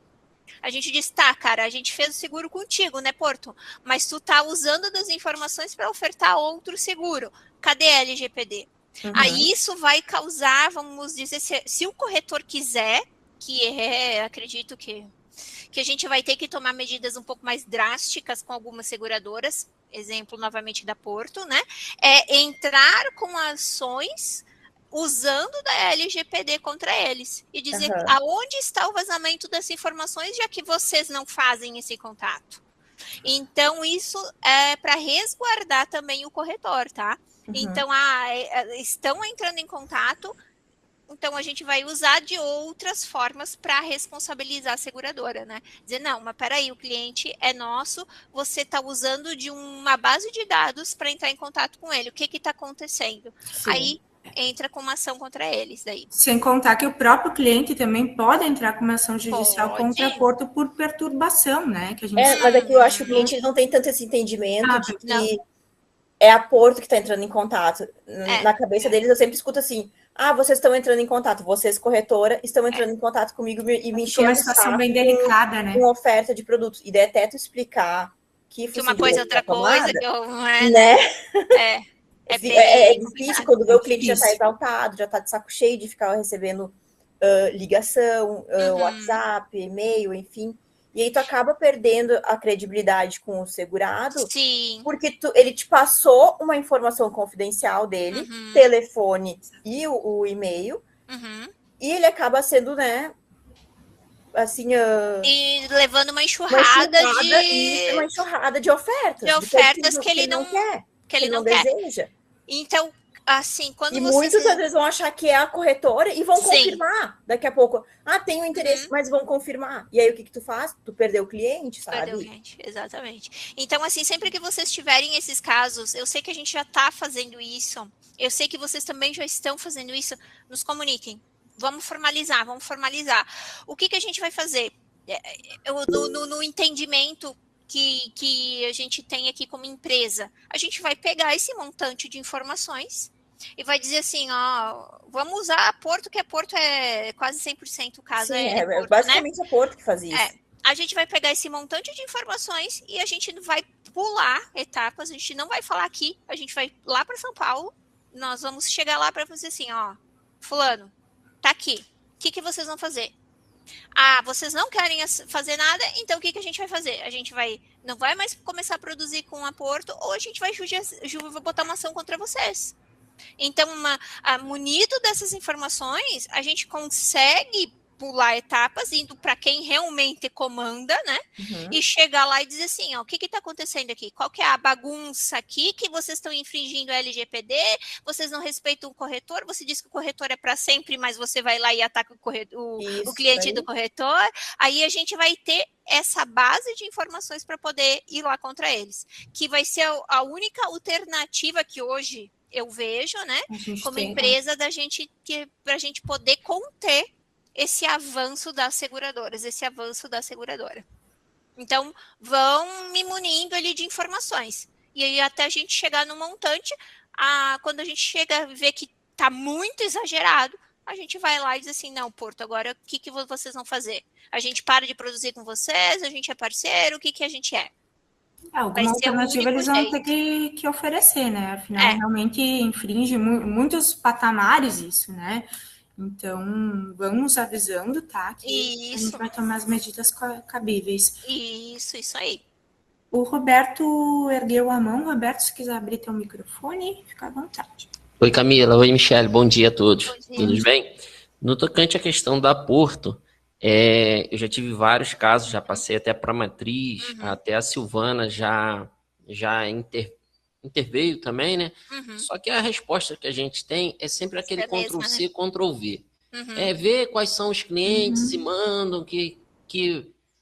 A gente diz, tá, cara, a gente fez o seguro contigo, né, Porto? Mas tu tá usando das informações para ofertar outro seguro. Cadê a LGPD? Aí isso vai causar, vamos dizer, se o corretor quiser, acredito que a gente vai ter que tomar medidas um pouco mais drásticas com algumas seguradoras, exemplo novamente da Porto, né? É entrar com ações usando da LGPD contra eles e dizer aonde está o vazamento dessas informações, já que vocês não fazem esse contato. Então, isso é para resguardar também o corretor, tá? Então, estão entrando em contato, então a gente vai usar de outras formas para responsabilizar a seguradora, né? Dizer, não, mas peraí, o cliente é nosso, você está usando de uma base de dados para entrar em contato com ele. O que está acontecendo? Sim. Aí entra com uma ação contra eles daí. Sem contar que o próprio cliente também pode entrar com uma ação judicial contra a Porto por perturbação, né? Que a gente mas aqui eu acho que o cliente não tem tanto esse entendimento de que é a Porto que está entrando em contato. Na cabeça deles eu sempre escuto assim, vocês estão entrando em contato, vocês, corretora, estão entrando em contato comigo e me enchendo uma situação bem delicada, né? Com oferta de produtos. E daí até tu explicar que uma coisa, outra coisa, que eu, né? É difícil quando vê o cliente já está exaltado, já está de saco cheio de ficar recebendo ligação, WhatsApp, e-mail, enfim. E aí tu acaba perdendo a credibilidade com o segurado. Sim. Porque ele te passou uma informação confidencial dele, telefone e o e-mail. E ele acaba sendo, né, assim... e levando uma enxurrada de ofertas. De ofertas que ele não quer. Que ele não deseja. Então, assim, quando e muitos às vezes vão achar que é a corretora e vão confirmar daqui a pouco. Tem um interesse, mas vão confirmar. E aí o que tu faz? Tu perdeu o cliente, sabe? Perdeu o cliente, exatamente. Então, assim, sempre que vocês tiverem esses casos, eu sei que a gente já está fazendo isso, eu sei que vocês também já estão fazendo isso, nos comuniquem. Vamos formalizar. O que a gente vai fazer? No entendimento que a gente tem aqui como empresa, a gente vai pegar esse montante de informações e vai dizer assim, vamos usar a Porto, que a Porto é quase 100% o caso. Sim, Porto, basicamente, né? A Porto que faz isso. A gente vai pegar esse montante de informações e a gente vai pular etapas, a gente não vai falar aqui, a gente vai lá para São Paulo, nós vamos chegar lá para fazer assim, fulano, tá aqui, o que vocês vão fazer? Vocês não querem fazer nada, então o que a gente vai fazer? A gente não vai mais começar a produzir com a Porto, ou a gente vai botar uma ação contra vocês. Então, munido dessas informações, a gente consegue pular etapas, indo para quem realmente comanda, né? E chegar lá e dizer assim, o que está acontecendo aqui? Qual que é a bagunça aqui que vocês estão infringindo a LGPD? Vocês não respeitam o corretor? Você diz que o corretor é para sempre, mas você vai lá e ataca o cliente do corretor? Aí a gente vai ter essa base de informações para poder ir lá contra eles, que vai ser a única alternativa que hoje eu vejo, né? Como empresa para a gente poder conter esse avanço das seguradoras, Então, vão me munindo ali de informações. E aí, até a gente chegar no montante, quando a gente chega a ver que está muito exagerado, a gente vai lá e diz assim, não, Porto, agora o que vocês vão fazer? A gente para de produzir com vocês, a gente é parceiro, o que a gente é? Alguma alternativa eles vão ter que oferecer, né? Afinal, realmente infringe muitos patamares isso, né? Então, vamos avisando, tá? Que a gente vai tomar as medidas cabíveis. Isso aí. O Roberto ergueu a mão. Roberto, se quiser abrir teu microfone, fica à vontade. Oi, Camila. Oi, Michele. Bom dia a todos. Bom dia. Tudo bem? No tocante à questão da Porto, eu já tive vários casos, já passei até para a Matriz, até a Silvana já interveio também, né? Só que a resposta que a gente tem é sempre aquele Ctrl+C, né? Ctrl+V. É ver quais são os clientes e mandam que...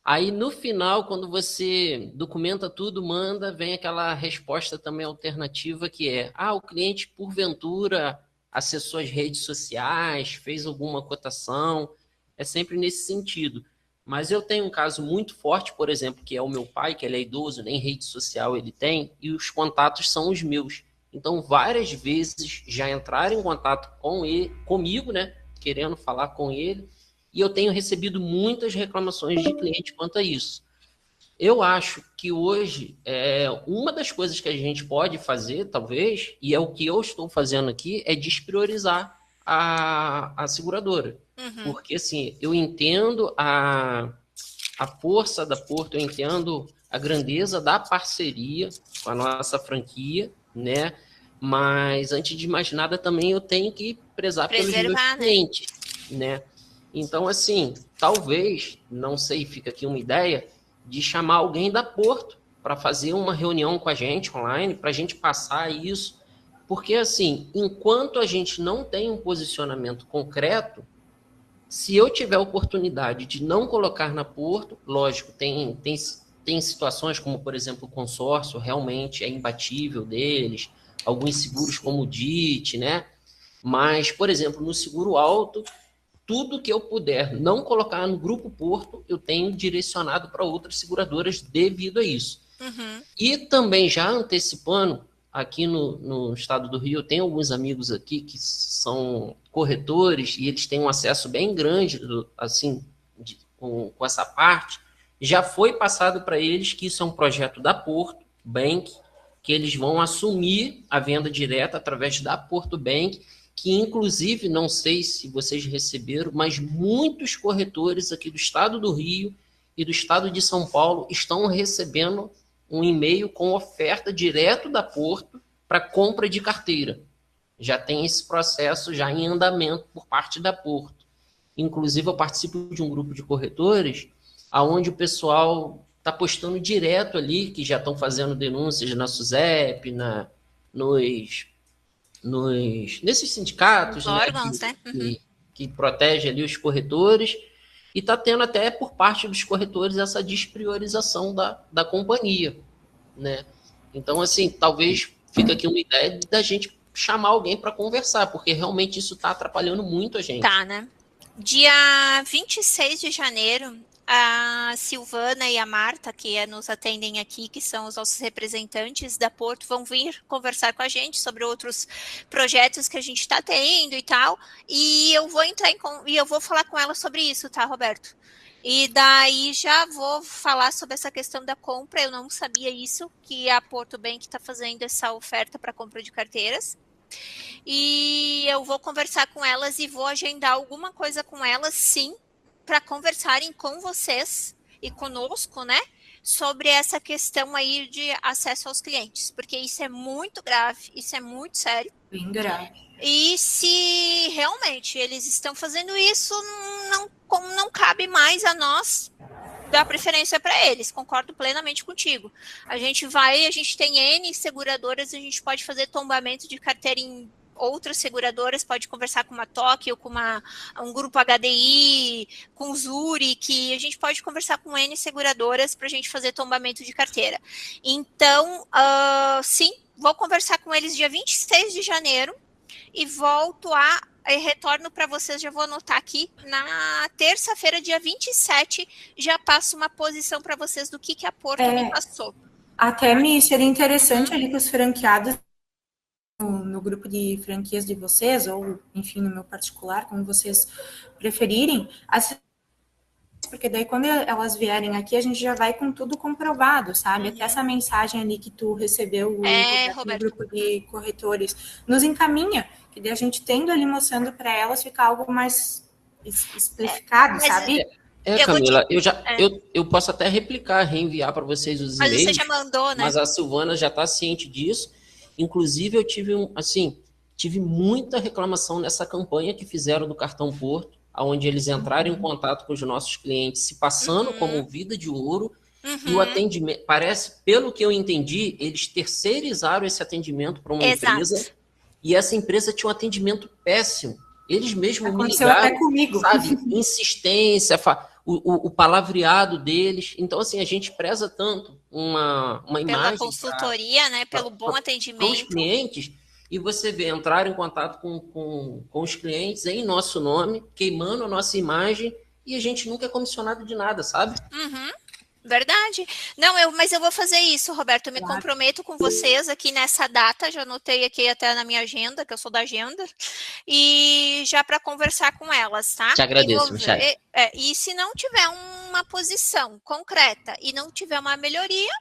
Aí, no final, quando você documenta tudo, manda, vem aquela resposta também alternativa que é: o cliente, porventura, acessou as redes sociais, fez alguma cotação. É sempre nesse sentido. Mas eu tenho um caso muito forte, por exemplo, que é o meu pai, que ele é idoso, nem rede social ele tem, e os contatos são os meus. Então, várias vezes já entraram em contato comigo, né, querendo falar com ele, e eu tenho recebido muitas reclamações de cliente quanto a isso. Eu acho que hoje, uma das coisas que a gente pode fazer, talvez, e é o que eu estou fazendo aqui, é despriorizar a seguradora. Porque, assim, eu entendo a força da Porto, eu entendo a grandeza da parceria com a nossa franquia, né? Mas, antes de mais nada, também eu tenho que prezar pelos meus clientes, né? Então, assim, talvez, não sei, fica aqui uma ideia, de chamar alguém da Porto para fazer uma reunião com a gente online, para a gente passar isso. Porque, assim, enquanto a gente não tem um posicionamento concreto, se eu tiver a oportunidade de não colocar na Porto, lógico, tem situações como, por exemplo, o consórcio realmente é imbatível deles, alguns seguros como o DIT, né? Mas, por exemplo, no seguro alto, tudo que eu puder não colocar no Grupo Porto, eu tenho direcionado para outras seguradoras devido a isso. E também já antecipando, aqui no estado do Rio, eu tenho alguns amigos aqui que são corretores e eles têm um acesso bem grande, assim, com essa parte. Já foi passado para eles que isso é um projeto da Porto Bank, que eles vão assumir a venda direta através da Porto Bank, que inclusive, não sei se vocês receberam, mas muitos corretores aqui do estado do Rio e do estado de São Paulo estão recebendo um e-mail com oferta direto da Porto para compra de carteira. Já tem esse processo já em andamento por parte da Porto. Inclusive, eu participo de um grupo de corretores onde o pessoal está postando direto ali, que já estão fazendo denúncias na SUSEP, nesses sindicatos, né, órgãos, né? Que protege ali os corretores, e está tendo até por parte dos corretores essa despriorização da companhia, né? Então, assim, talvez fique aqui uma ideia da gente chamar alguém para conversar, porque realmente isso está atrapalhando muito a gente. Tá, né? Dia 26 de janeiro, a Silvana e a Marta, que nos atendem aqui, que são os nossos representantes da Porto, vão vir conversar com a gente sobre outros projetos que a gente está tendo e tal, e eu vou e eu vou falar com ela sobre isso, tá, Roberto? E daí já vou falar sobre essa questão da compra. Eu não sabia isso, que a Porto Bank está fazendo essa oferta para compra de carteiras. E eu vou conversar com elas e vou agendar alguma coisa com elas, sim, para conversarem com vocês e conosco, né, sobre essa questão aí de acesso aos clientes, porque isso é muito grave, isso é muito sério. Bem grave. E se realmente eles estão fazendo isso, não cabe mais a nós dar preferência para eles. Concordo plenamente contigo. A gente tem N seguradoras, a gente pode fazer tombamento de carteira em outras seguradoras, pode conversar com uma TOC ou com um grupo HDI, com o Zuri, que a gente pode conversar com N seguradoras para a gente fazer tombamento de carteira. Então, sim, vou conversar com eles dia 26 de janeiro e retorno para vocês, já vou anotar aqui, na terça-feira, dia 27, já passo uma posição para vocês do que a Porto me passou. Até seria interessante ali que os franqueados no grupo de franquias de vocês, ou, enfim, no meu particular, como vocês preferirem, porque daí quando elas vierem aqui, a gente já vai com tudo comprovado, sabe? Até essa mensagem ali que tu recebeu no grupo de corretores, nos encaminha, que daí a gente tendo ali mostrando para elas, fica algo mais especificado, sabe? Camila, eu posso até replicar, reenviar para vocês os e-mails. Mas você já mandou, né? Mas a Silvana já está ciente disso. Inclusive, eu tive muita reclamação nessa campanha que fizeram do Cartão Porto, onde eles entraram em contato com os nossos clientes, se passando como vida de ouro, e o atendimento, parece, pelo que eu entendi, eles terceirizaram esse atendimento para uma empresa, e essa empresa tinha um atendimento péssimo. Eles mesmos me ligaram, até comigo. Sabe, insistência, o palavreado deles. Então, assim, a gente preza tanto uma imagem... Pela consultoria, né? Pelo bom atendimento. Com os clientes, e você vê entrar em contato com os clientes em nosso nome, queimando a nossa imagem, e a gente nunca é comissionado de nada, sabe? Verdade. Não, mas eu vou fazer isso, Roberto. Eu me comprometo com vocês aqui nessa data. Já anotei aqui até na minha agenda, que eu sou da agenda. E já para conversar com elas, tá? Te agradeço, Michele. E se não tiver uma posição concreta e não tiver uma melhoria,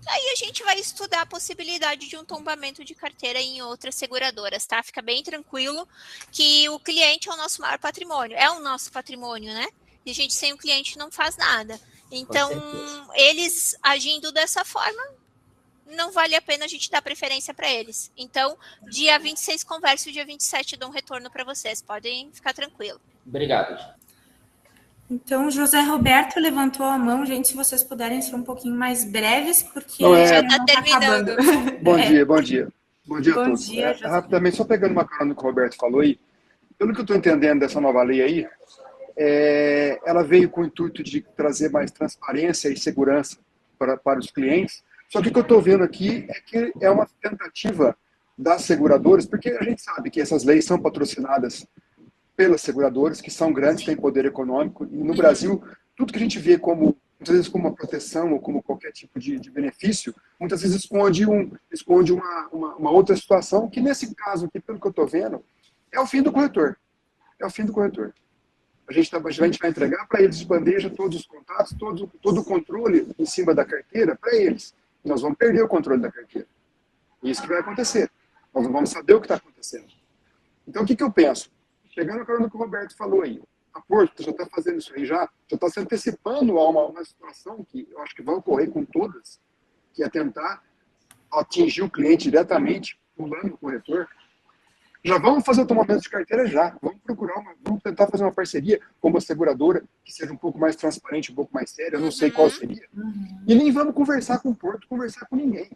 aí a gente vai estudar a possibilidade de um tombamento de carteira em outras seguradoras, tá? Fica bem tranquilo que o cliente é o nosso maior patrimônio. É o nosso patrimônio, né? E a gente sem o cliente não faz nada. Então, eles agindo dessa forma, não vale a pena a gente dar preferência para eles. Então, dia 26 converso, dia 27 dou um retorno para vocês. Podem ficar tranquilos. Obrigado. Então, José Roberto levantou a mão. Gente, se vocês puderem ser um pouquinho mais breves, porque já está terminando. Bom dia a todos. Rapidamente, só pegando uma carona no que o Roberto falou aí, pelo que eu estou entendendo dessa nova lei aí, ela veio com o intuito de trazer mais transparência e segurança para os clientes. Só que o que eu estou vendo aqui é que é uma tentativa das seguradoras, porque a gente sabe que essas leis são patrocinadas pelas seguradoras, que são grandes, têm poder econômico, e no Brasil, tudo que a gente vê como, muitas vezes como uma proteção ou como qualquer tipo de benefício, muitas vezes esconde uma outra situação, que nesse caso aqui, pelo que eu estou vendo, é o fim do corretor. É o fim do corretor. A gente vai entregar para eles de bandeja todos os contatos, todo o controle em cima da carteira para eles. E nós vamos perder o controle da carteira. É isso que vai acontecer. Nós não vamos saber o que está acontecendo. Então, o que eu penso? Pegando a carona que o Roberto falou aí, a Porto já está fazendo isso aí, já está se antecipando a uma situação que eu acho que vai ocorrer com todas, que é tentar atingir o cliente diretamente, pulando o corretor. Já vamos fazer o tomamento de carteira já. Vamos tentar fazer uma parceria com uma seguradora que seja um pouco mais transparente, um pouco mais séria, eu não sei qual seria. E nem vamos conversar com o Porto, conversar com ninguém.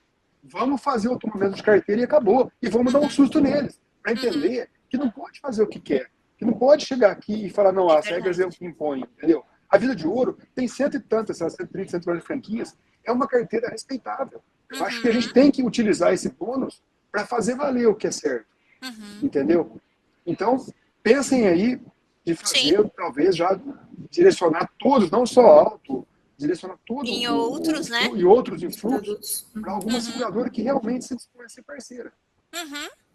Vamos fazer o tomamento de carteira e acabou. E vamos dar um susto neles, para entender que não pode fazer o que quer. Que não pode chegar aqui e falar, não, as regras é o que impõe, entendeu? A Vida de Ouro tem 100 e tantas, 130, 140 franquias. É uma carteira respeitável. Eu acho que a gente tem que utilizar esse bônus para fazer valer o que é certo. Entendeu? Então, pensem aí de fazer, talvez já direcionar todos, não só auto, direcionar todos em outros, né? E outros em fluxos para alguma seguradora que realmente se dispõe a ser parceira.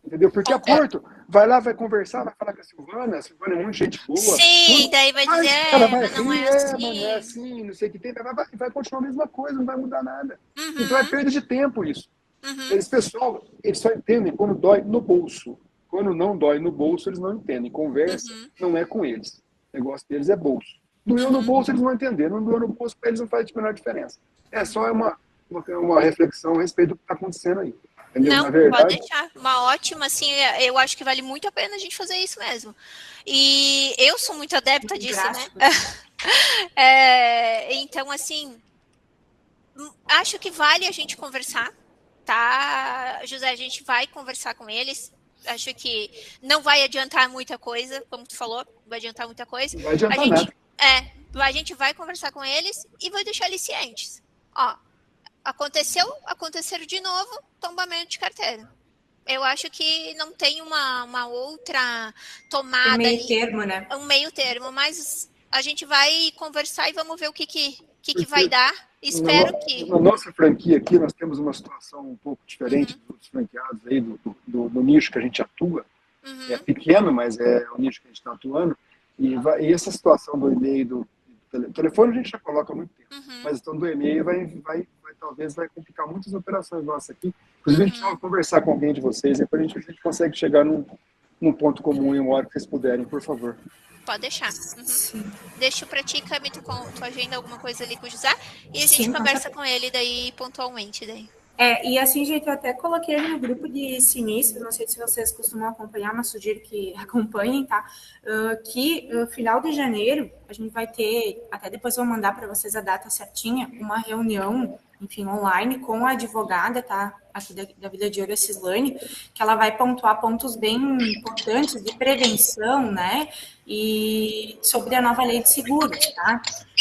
Entendeu? Porque a Porto vai lá, vai conversar, vai falar com a Silvana é muito gente boa. Sim, daí vai dizer, cara vai não rir, é assim. não é assim, não sei o que tem, vai continuar a mesma coisa, não vai mudar nada. Então é perda de tempo isso. Pessoal, eles só entendem quando dói no bolso. Quando não dói no bolso, eles não entendem. Conversa não é com eles. O negócio deles é bolso. Doeu no bolso, eles vão entender. Não doeu no bolso, para eles não faz a menor diferença. É só uma reflexão a respeito do que está acontecendo aí. Entendeu? Não, Na verdade, pode deixar. Uma ótima, assim, eu acho que vale muito a pena a gente fazer isso mesmo. E eu sou muito adepta disso, né? Então, assim, acho que vale a gente conversar. Tá, José, a gente vai conversar com eles. Acho que não vai adiantar muita coisa, como tu falou, vai adiantar muita coisa. Não vai adiantar nada. A gente vai conversar com eles e vai deixar eles cientes. Ó, aconteceram de novo, tombamento de carteira. Eu acho que não tem uma outra tomada. Um meio termo, né? Um meio termo, mas a gente vai conversar e vamos ver o que vai dar. Espero que... Na nossa franquia aqui, nós temos uma situação um pouco diferente dos franqueados aí, do nicho que a gente atua. É pequeno, mas é o nicho que a gente está atuando. E essa situação do e-mail, do telefone, a gente já coloca há muito tempo. Mas a questão do e-mail talvez vai complicar muitas operações nossas aqui. Inclusive, a gente vai conversar com alguém de vocês, depois a gente consegue chegar num num ponto comum em uma hora que vocês puderem, por favor. Pode deixar. Deixo para ti, Cami, tu agenda alguma coisa ali com o José e a gente conversa com ele daí pontualmente. Daí. E assim, gente, eu até coloquei ele no grupo de sinistros, não sei se vocês costumam acompanhar, mas sugiro que acompanhem, tá? Que no final de janeiro a gente vai ter, até depois eu vou mandar para vocês a data certinha, uma reunião, enfim, online com a advogada, tá? Aqui da Vida de Ouro, a Cislane, que ela vai pontuar pontos bem importantes de prevenção, né? E sobre a nova lei de seguros, tá?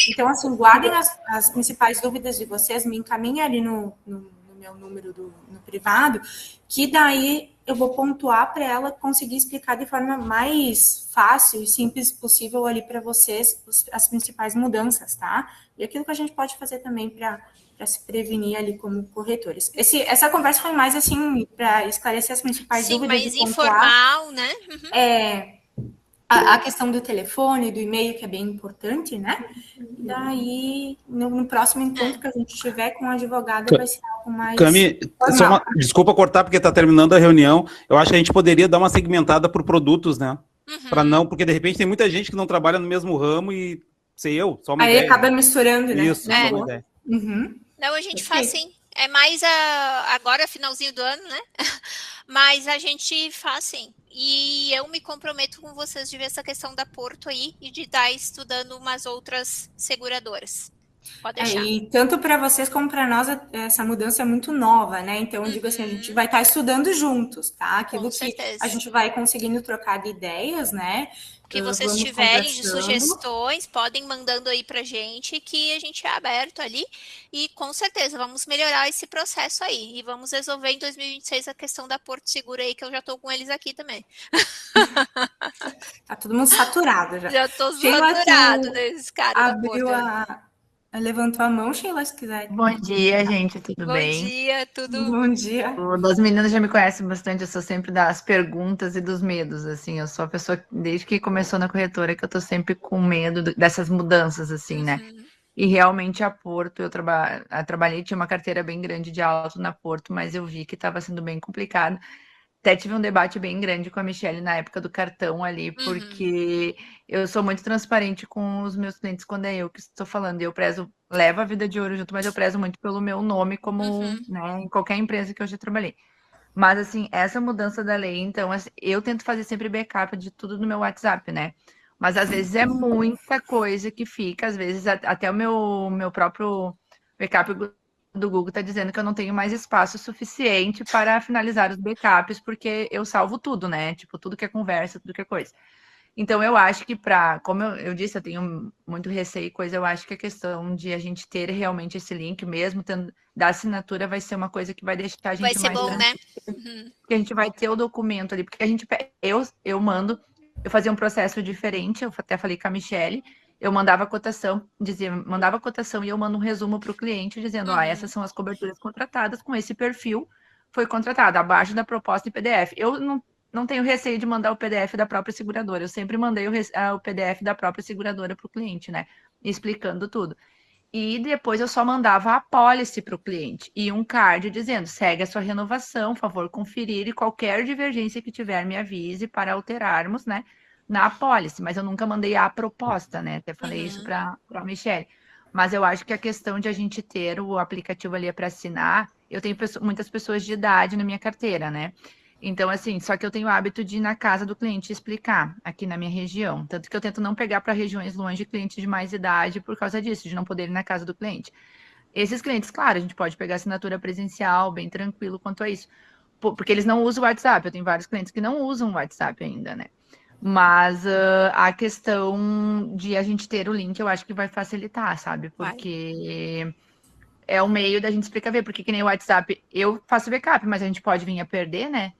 Então, assim, guardem as principais dúvidas de vocês, me encaminhem ali no meu número no privado, que daí eu vou pontuar para ela conseguir explicar de forma mais fácil e simples possível ali para vocês as principais mudanças, tá? E aquilo que a gente pode fazer também para se prevenir ali como corretores. Essa conversa foi mais assim para esclarecer as principais dúvidas. Sim, mais informal, né? A questão do telefone, do e-mail, que é bem importante, né? E daí, no próximo encontro que a gente tiver com a advogada, vai ser algo mais... Cami, desculpa cortar, porque está terminando a reunião. Eu acho que a gente poderia dar uma segmentada por produtos, né? Para não, porque de repente tem muita gente que não trabalha no mesmo ramo e sei eu, só uma aí ideia. Acaba misturando, né? Isso, só uma ideia. Não, a gente faz sim. É mais agora, finalzinho do ano, né? Mas a gente faz sim. E eu me comprometo com vocês de ver essa questão da Porto aí e de estar estudando umas outras seguradoras. Pode deixar. E tanto para vocês como para nós, essa mudança é muito nova, né? Então, eu digo assim, a gente vai estar estudando juntos, tá? Aquilo que a gente vai conseguindo trocar de ideias, né? Que vocês tiverem de sugestões, podem mandando aí pra gente, que a gente é aberto ali. E com certeza, vamos melhorar esse processo aí. E vamos resolver em 2026 a questão da Porto Seguro aí, que eu já tô com eles aqui também. Tá todo mundo saturado já. Já tô saturado desses caras da Porto. Levantou a mão, Sheila, se quiser. Bom dia, gente, tudo bem? Bom dia, tudo... Bom dia. As meninas já me conhecem bastante, eu sou sempre das perguntas e dos medos, assim, eu sou a pessoa, desde que começou na corretora, que eu tô sempre com medo dessas mudanças, assim, né? E realmente a Porto, eu trabalhei, tinha uma carteira bem grande de auto na Porto, mas eu vi que estava sendo bem complicado. Até tive um debate bem grande com a Michelle na época do cartão ali, porque eu sou muito transparente com os meus clientes quando é eu que estou falando. Eu levo a Vida de Ouro junto, mas eu prezo muito pelo meu nome, como né, em qualquer empresa que eu já trabalhei. Mas, assim, essa mudança da lei, então, assim, eu tento fazer sempre backup de tudo no meu WhatsApp, né? Mas, às vezes, é muita coisa que fica. Às vezes, até o meu próprio backup do Google está dizendo que eu não tenho mais espaço suficiente para finalizar os backups, porque eu salvo tudo, né? Tipo, tudo que é conversa, tudo que é coisa. Então, eu acho que como eu disse, eu tenho muito receio e coisa, eu acho que a questão de a gente ter realmente esse link, mesmo da assinatura, vai ser uma coisa que vai deixar a gente mais... Vai ser bom, né? Porque a gente vai ter o documento ali, porque eu mando, eu fazia um processo diferente, eu até falei com a Michelle, eu mandava cotação e eu mando um resumo para o cliente dizendo, essas são as coberturas contratadas com esse perfil, foi contratado, abaixo da proposta em PDF. Eu não tenho receio de mandar o PDF da própria seguradora, eu sempre mandei o PDF da própria seguradora para o cliente, né, explicando tudo. E depois eu só mandava a policy para o cliente e um card dizendo, segue a sua renovação, favor conferir e qualquer divergência que tiver me avise para alterarmos, né, na policy, mas eu nunca mandei a proposta, né? Até falei isso para a Michelle. Mas eu acho que a questão de a gente ter o aplicativo ali para assinar, eu tenho muitas pessoas de idade na minha carteira, né? Então, assim, só que eu tenho o hábito de ir na casa do cliente explicar aqui na minha região. Tanto que eu tento não pegar para regiões longe de clientes de mais idade por causa disso, de não poder ir na casa do cliente. Esses clientes, claro, a gente pode pegar assinatura presencial, bem tranquilo quanto a isso. Porque eles não usam o WhatsApp. Eu tenho vários clientes que não usam o WhatsApp ainda, né? Mas a questão de a gente ter o link, eu acho que vai facilitar, sabe? Porque é o meio da gente explicar, porque que nem o WhatsApp, eu faço backup, mas a gente pode vir a perder, né?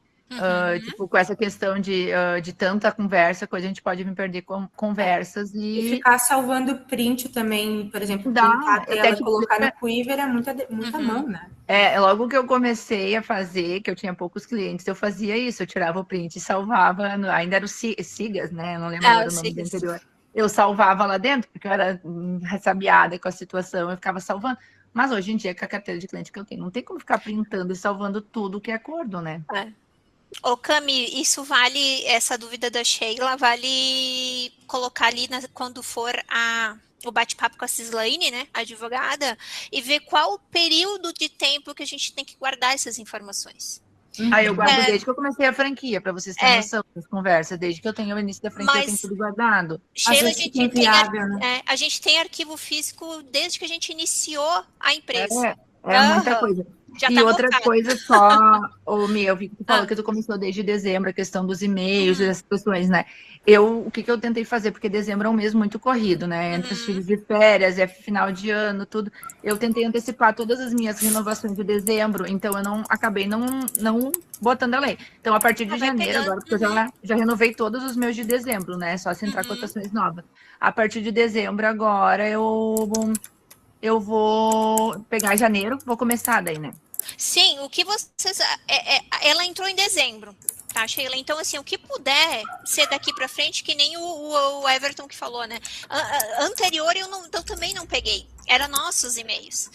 Tipo, com essa questão de tanta conversa, a gente pode vir perder conversas e ficar salvando print também, por exemplo, printar a tela, colocar no Quiver é muita mão, né? Logo que eu comecei a fazer, que eu tinha poucos clientes, eu fazia isso, eu tirava o print e salvava, ainda era o Sigas, né? Eu não lembro o nome do anterior. Eu salvava lá dentro, porque eu era ressabiada com a situação, eu ficava salvando. Mas hoje em dia, com a carteira de cliente que eu tenho, não tem como ficar printando e salvando tudo que é acordo, né? Ô, Cami, isso vale, essa dúvida da Sheila, vale colocar ali quando for o bate-papo com a Cislaine, né, a advogada, e ver qual o período de tempo que a gente tem que guardar essas informações. Eu guardo desde que eu comecei a franquia, para vocês terem noção das conversas. Desde que eu tenho o início da franquia, eu tenho tudo guardado. Sheila, a gente tem arquivo físico desde que a gente iniciou a empresa. Muita coisa. Já e tá outra coisa só, eu vi que tu falou que tu começou desde dezembro, a questão dos e-mails e das questões, né? O que eu tentei fazer, porque dezembro é um mês muito corrido, né? Entre os filhos de férias, é final de ano, tudo. Eu tentei antecipar todas as minhas renovações de dezembro, então eu acabei não botando a lei. Então, a partir de janeiro, agora, porque eu já renovei todos os meus de dezembro, né? Só se entrar cotações novas. A partir de dezembro, agora, eu vou pegar janeiro, vou começar daí, né? Sim, o que vocês... ela entrou em dezembro, tá, Sheila? Então, assim, o que puder ser daqui para frente, que nem o Everton que falou, né? Anterior eu também não peguei. Era nossos e-mails.